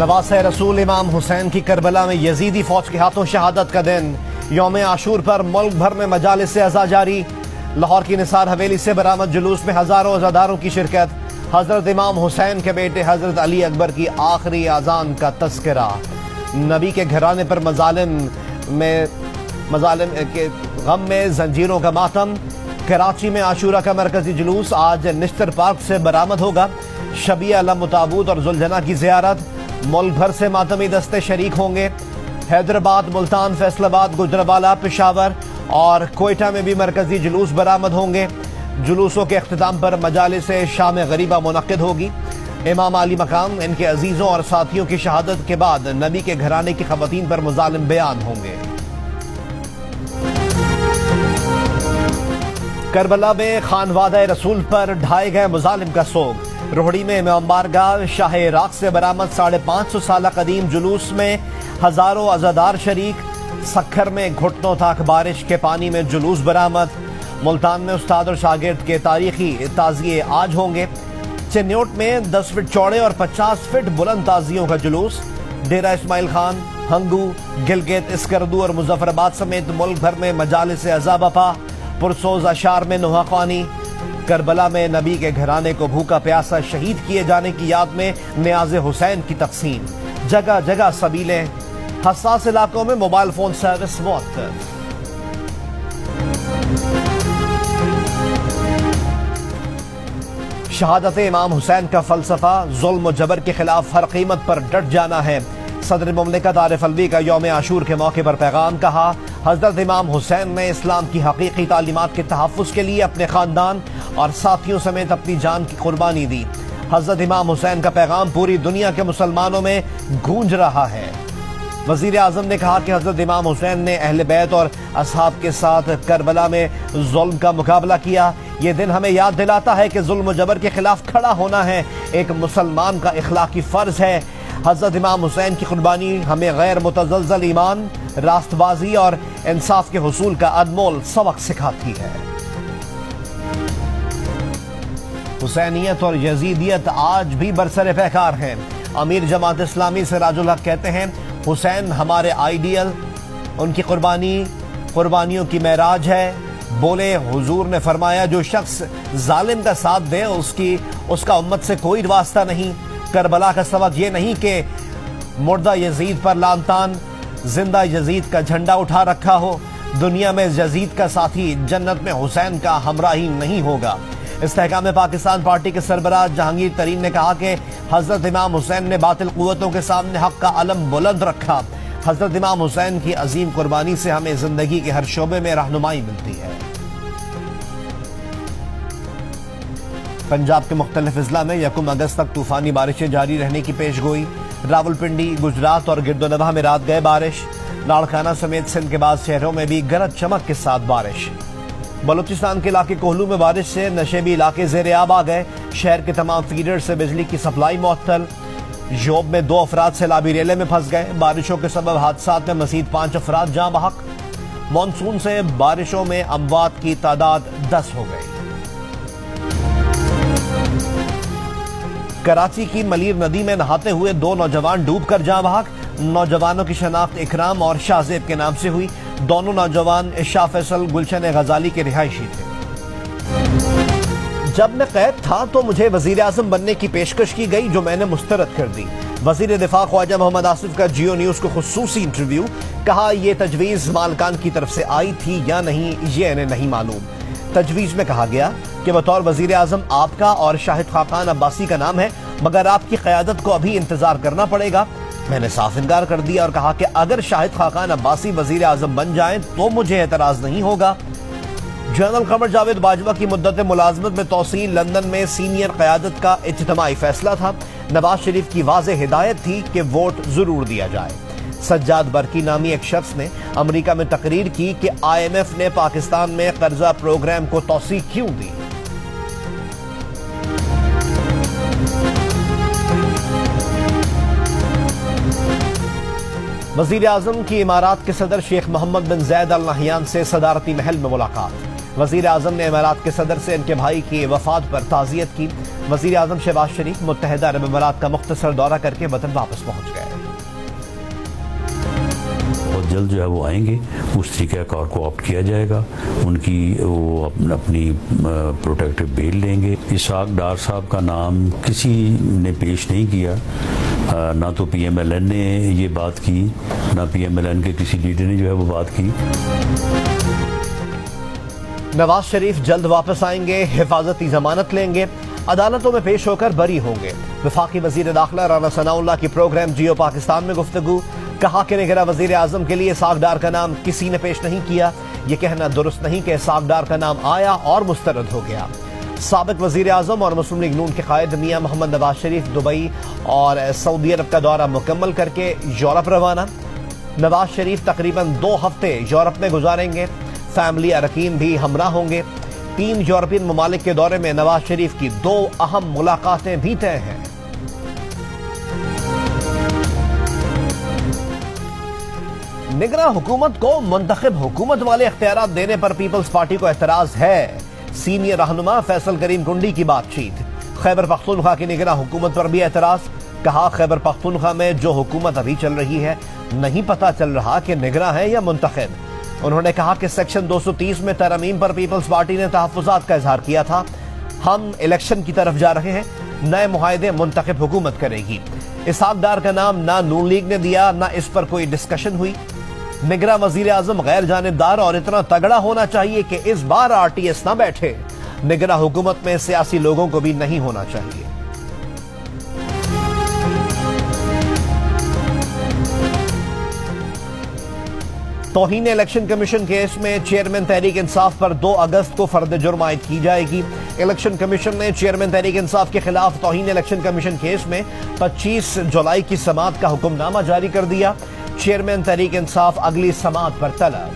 نواز رسول امام حسین کی کربلا میں یزیدی فوج کے ہاتھوں شہادت کا دن، یوم عاشور پر ملک بھر میں مجالس عزا جاری۔ لاہور کی نثار حویلی سے برآمد جلوس میں ہزاروں عزاداروں کی شرکت۔ حضرت امام حسین کے بیٹے حضرت علی اکبر کی آخری اذان کا تذکرہ۔ نبی کے گھرانے پر مظالم کے غم میں زنجیروں کا ماتم۔ کراچی میں عاشورہ کا مرکزی جلوس آج نشتر پارک سے برآمد ہوگا۔ شبیہ علم تابوت اور ذوالجناح کی زیارت۔ ملک بھر سے ماتمی دستے شریک ہوں گے۔ حیدرآباد، ملتان، فیصل آباد، گجرانوالہ، پشاور اور کوئٹہ میں بھی مرکزی جلوس برآمد ہوں گے۔ جلوسوں کے اختتام پر مجالس شام غریبہ منعقد ہوگی۔ امام علی مقام ان کے عزیزوں اور ساتھیوں کی شہادت کے بعد نبی کے گھرانے کی خواتین پر مظالم بیان ہوں گے۔ کربلا میں خانوادہ رسول پر ڈھائے گئے مظالم کا سوگ۔ روہڑی میں امام بارگاہ شاہ عراق سے برآمد 550 سالہ قدیم جلوس میں ہزاروں عزادار شریک۔ سکھر میں گھٹنوں تک بارش کے پانی میں جلوس برآمد۔ ملتان میں استاد اور شاگرد کے تاریخی تعزیے آج ہوں گے۔ چنیوٹ میں 10 فٹ چوڑے اور 50 فٹ بلند تعزیوں کا جلوس۔ ڈیرہ اسماعیل خان، ہنگو، گلگت، اسکردو اور مظفر آباد سمیت ملک بھر میں مجالس عزا بپا۔ پرسوز اشعار میں نوحہ خوانی۔ کربلا میں نبی کے گھرانے کو بھوکا پیاسا شہید کیے جانے کی یاد میں نیاز حسین کی تقسیم۔ جگہ جگہ سبیلیں۔ حساس علاقوں میں موبائل فون سروس معطل۔ شہادت امام حسین کا فلسفہ ظلم و جبر کے خلاف ہر قیمت پر ڈٹ جانا ہے۔ صدر مملکت عارف الوی کا یوم عاشور کے موقع پر پیغام۔ کہا، حضرت امام حسین نے اسلام کی حقیقی تعلیمات کے تحفظ کے لیے اپنے خاندان اور ساتھیوں سمیت اپنی جان کی قربانی دی۔ حضرت امام حسین کا پیغام پوری دنیا کے مسلمانوں میں گونج رہا ہے۔ وزیر اعظم نے کہا کہ حضرت امام حسین نے اہل بیت اور اصحاب کے ساتھ کربلا میں ظلم کا مقابلہ کیا۔ یہ دن ہمیں یاد دلاتا ہے کہ ظلم و جبر کے خلاف کھڑا ہونا ہے ایک مسلمان کا اخلاقی فرض ہے۔ حضرت امام حسین کی قربانی ہمیں غیر متزلزل ایمان، راست بازی اور انصاف کے حصول کا انمول سبق سکھاتی ہے۔ حسینیت اور یزیدیت آج بھی برسر پیکار ہیں۔ امیر جماعت اسلامی سراج الحق کہتے ہیں، حسین ہمارے آئیڈیل، ان کی قربانیوں کی معراج ہے۔ بولے، حضور نے فرمایا، جو شخص ظالم کا ساتھ دے اس کا امت سے کوئی واسطہ نہیں۔ کربلا کا سبق یہ نہیں کہ مردہ یزید پر لعن طعن، زندہ یزید کا جھنڈا اٹھا رکھا ہو۔ دنیا میں یزید کا ساتھی، جنت میں حسین کا ہمراہی نہیں ہوگا۔ استحکام پاکستان پارٹی کے سربراہ جہانگیر ترین نے کہا کہ حضرت امام حسین نے باطل قوتوں کے سامنے حق کا علم بلند رکھا۔ حضرت امام حسین کی عظیم قربانی سے ہمیں زندگی کے ہر شعبے میں رہنمائی ملتی ہے۔ پنجاب کے مختلف اضلاع میں 1 اگست تک طوفانی بارشیں جاری رہنے کی پیش گوئی۔ راولپنڈی، گجرات اور گرد و نواح میں رات گئے بارش۔ لاڑکانہ سمیت سندھ کے بعض شہروں میں بھی گرج چمک کے ساتھ بارش۔ بلوچستان کے علاقے کوہلو میں بارش سے نشیبی علاقے زیر آب آ گئے۔ شہر کے تمام فیڈر سے بجلی کی سپلائی معطل۔ یوب میں 2 افراد سیلابی ریلے میں پھنس گئے۔ بارشوں کے سبب حادثات میں مزید 5 افراد جاں بحق۔ مانسون سے بارشوں میں اموات کی تعداد 10 ہو گئی۔ کراچی کی ملیر ندی میں نہاتے ہوئے 2 نوجوان ڈوب کر جاں بحق۔ نوجوانوں کی شناخت اکرام اور شاہزیب کے نام سے ہوئی۔ دونوں نوجوان شاہ فیصل گلشن غزالی کے رہائشی تھے۔ جب میں قید تھا تو مجھے وزیر اعظم بننے کی پیشکش کی گئی جو میں نے مسترد کر دی۔ وزیر دفاع خواجہ محمد آصف کا جیو نیوز کو خصوصی انٹرویو۔ کہا، یہ تجویز مالکان کی طرف سے آئی تھی یا نہیں یہ انہیں نہیں معلوم۔ تجویز میں کہا گیا کہ بطور وزیر اعظم آپ کا اور شاہد خاقان عباسی کا نام ہے، مگر آپ کی قیادت کو ابھی انتظار کرنا پڑے گا۔ میں نے صاف انکار کر دیا اور کہا کہ اگر شاہد خاقان عباسی وزیر اعظم بن جائیں تو مجھے اعتراض نہیں ہوگا۔ جنرل قمر جاوید باجوہ کی مدت ملازمت میں توسیع لندن میں سینئر قیادت کا اجتماعی فیصلہ تھا۔ نواز شریف کی واضح ہدایت تھی کہ ووٹ ضرور دیا جائے۔ سجاد برقی نامی ایک شخص نے امریکہ میں تقریر کی کہ IMF نے پاکستان میں قرضہ پروگرام کو توسیع کیوں دی۔ وزیر اعظم کی امارات کے صدر شیخ محمد بن زید ال نہیان سے صدارتی محل میں ملاقات۔ वजीर आजम ने इमारात के सदर से इनके भाई की वफात पर ताज़ियत की। वजीर आजम शहबाज शरीफ मुत्तहिदा अरब अमीरात का मुख्तसर दौरा करके वतन वापस पहुंच गए। बहुत जल्द जो है वो आएंगे, उस तरीक़ाकार को ऑप्ट किया जाएगा, उनकी वो अपनी प्रोटेक्टिव बेल लेंगे। इसहाक डार साहब का नाम किसी ने पेश नहीं किया, ना तो PMLN ने ये बात की, ना PMLN के किसी लीडर ने जो है वो बात की। नवाज शरीफ जल्द वापस आएंगे, हिफाजती जमानत लेंगे, अदालतों में पेश होकर बरी होंगे। वफाकी वजीर दाखिला राना सनाउल्लाह की प्रोग्राम जियो पाकिस्तान में गुफ्तगू। कहा कि निगरां वजीर आजम के लिए इसहाक डार का नाम किसी ने पेश नहीं किया। यह कहना दुरुस्त नहीं कि इसहाक डार का नाम आया और मुस्तरद हो गया। साबिक वजीर आजम और मुस्लिम लीग नून के कायद मियां मोहम्मद नवाज शरीफ दुबई और सऊदी अरब का दौरा मुकम्मल करके यूरोप रवाना। नवाज शरीफ तकरीबन 2 हफ्ते यूरोप में गुजारेंगे। फैमिली अरकीन भी हमरा होंगे। 3 यूरोपियन ममालिक के दौरे में नवाज शरीफ की 2 अहम मुलाकातें भी तय हैं। निगरां हुकूमत को मुंतखब हुकूमत वाले इख्तियारात देने पर पीपल्स पार्टी को एतराज है। सीनियर रहनुमा फैसल करीम कुंडी की बातचीत। खैबर पख्तूनख्वा की निगरां हुकूमत पर भी एतराज। कहा खैबर पख्तूनख्वा में जो हुकूमत अभी चल रही है नहीं पता चल रहा कि निगरां है या मुंतखब। उन्होंने कहा कि सेक्शन 230 में तरमीम पर पीपल्स पार्टी ने तहफ्फुज़ात का इजहार किया था। हम इलेक्शन की तरफ जा रहे हैं, नए मुआहदे मुंतखब हुकूमत करेगी। इसहाक डार का नाम ना नून लीग ने दिया, ना इस पर कोई डिस्कशन हुई। निगरां वजीर आजम गैर जानिबदार और इतना तगड़ा होना चाहिए कि इस बार RTS ना बैठे। निगरां हुकूमत में सियासी लोगों को भी नहीं होना चाहिए। तौहीन इलेक्शन कमीशन केस में चेयरमैन तहरीक इंसाफ पर 2 अगस्त को फर्द जुर्म आयद की जाएगी। इलेक्शन कमीशन ने चेयरमैन तहरीक इंसाफ के खिलाफ तौहीन इलेक्शन कमीशन केस में 25 जुलाई की समाअत का हुक्मनामा जारी कर दिया। चेयरमैन तहरीक इंसाफ अगली समाअत पर तलब।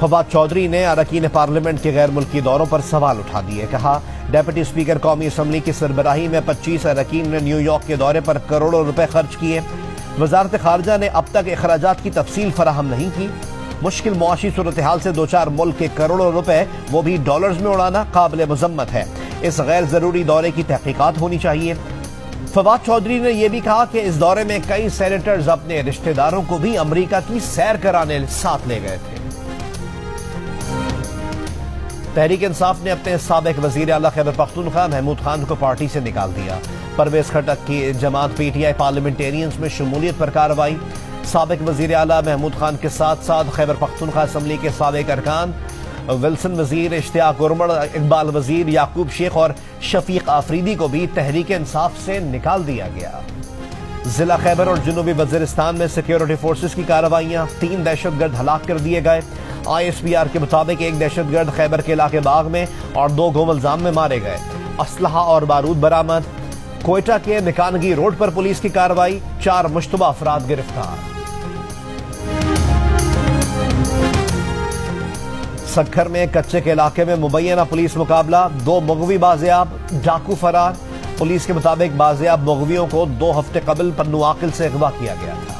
फवाद चौधरी ने अरकान पार्लियामेंट के गैर मुल्की दौरों पर सवाल उठा दिए। कहा डेप्यूटी स्पीकर कौमी असम्बली की सरबराही में 25 अरकान ने न्यूयॉर्क के दौरे पर करोड़ों रुपए खर्च किए। वजारत खारजा ने अब तक अखराजात की तफसील फराहम नहीं की। मुश्किल मुआशी सूरत हाल से 2-4 मुल्क के करोड़ों रुपए वो भी डॉलर्स में उड़ाना काबिल मजम्मत है। इस गैर जरूरी दौरे की तहकीकात होनी चाहिए। फवाद चौधरी ने यह भी कहा कि इस दौरे में कई सेनेटर्स अपने रिश्तेदारों को भी अमेरिका की सैर कराने साथ ले गए थे। तहरीक इंसाफ ने अपने साबिक वजीर आला खैबर पख्तूनख्वा महमूद खान को पार्टी से निकाल दिया। परवेज खटक की जमात PTI पार्लियामेंटेरियंस में शमूलियत पर कार्रवाई। साबिक वजीर आला महमूद खान के साथ साथ खैबर पख्तूनख्वा असम्बली के साबिक अरकान विल्सन वजीर, इश्तियाक उमर, इकबाल वजीर, याकूब शेख और शफीक आफरीदी को भी तहरीक इंसाफ से निकाल दिया गया। जिला खैबर और जनूबी वजीरिस्तान में सिक्योरिटी फोर्सेस की कार्रवाइयां, 3 दहशतगर्द हलाक कर दिए गए। ISPR के मुताबिक 1 दहशतगर्द खैबर के इलाके बाग में और 2 गोमलजाम में मारे गए। असलहा और बारूद बरामद। कोयटा के निकानगी रोड पर पुलिस की कार्रवाई, 4 मुश्तबा अफराद गिरफ्तार। सक्खर में कच्चे के इलाके में मुबैना पुलिस मुकाबला, 2 मुगवी बाजियाब, डाकू फरार। पुलिस के मुताबिक बाजियाब मुगवियों को 2 हफ्ते कबल पन्नू आकिल से अगवा किया गया था।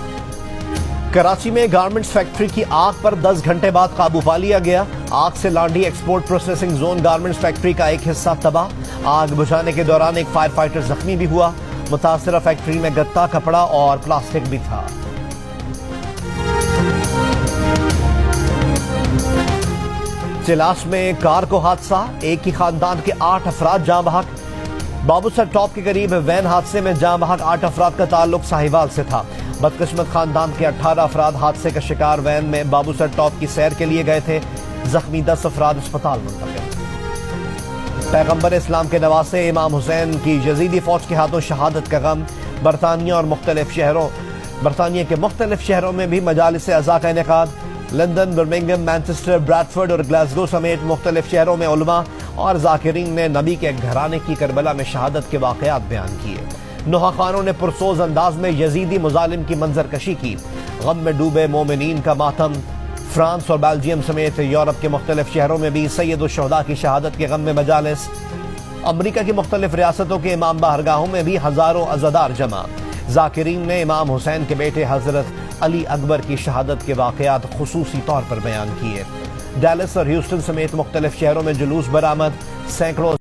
कराची में गारमेंट्स फैक्ट्री की आग पर 10 घंटे बाद काबू पा लिया गया। आग से Landhi export processing zone garments factory का एक हिस्सा तबाह। आग बुझाने के दौरान एक फायर फाइटर जख्मी भी हुआ। मुतासरा फैक्ट्री में गत्ता, कपड़ा और प्लास्टिक भी था। चिलास में कार को हादसा, एक ही खानदान के 8 अफराद जाँ बहक। बाबूसर टॉप के करीब वैन हादसे में जाँ बहक 8 अफराद का ताल्लुक साहिवाल से था। बदकिस्मत खानदान के 18 अफराद हादसे का शिकार वैन में बाबूसर टॉप की सैर के लिए गए थे। जख्मी 10 अफराद अस्पताल मुंतकिल। पैगंबर इस्लाम के नवासे इमाम हुसैन की यजीदी फौज के हाथों शहादत का गम। बरतानिया के मुख्तलिफ शहरों में भी मजालिस अज़ा का इनेकाद। लंदन, बर्मिंघम, मैनचेस्टर, ब्रैडफोर्ड और ग्लासगो समेत मुख्तलिफ शहरों में उलमा और जाकिरीन ने नबी के घराने की करबला में शहादत के वाक़यात बयान किए। नुहाखानों ने पुरसोज अंदाज में यजीदी मुजालिम की मंजरकशी की। गम में डूबे मोमिनीन का मातम। फ्रांस और बेल्जियम समेत यूरोप के मुख्तलिफ शहरों में भी सैयद शुहदा की शहादत के गम में मजालिस। अमरीका की मुख्तलिफ रियासतों के इमाम बारगाहों में भी हजारों अज़ादार जमा। जाकिरीन ने इमाम हुसैन के बेटे हजरत علی اکبر کی شہادت کے واقعات خصوصی طور پر بیان کیے۔ ڈیلس اور ہیوسٹن سمیت مختلف شہروں میں جلوس برآمد، سینکڑوں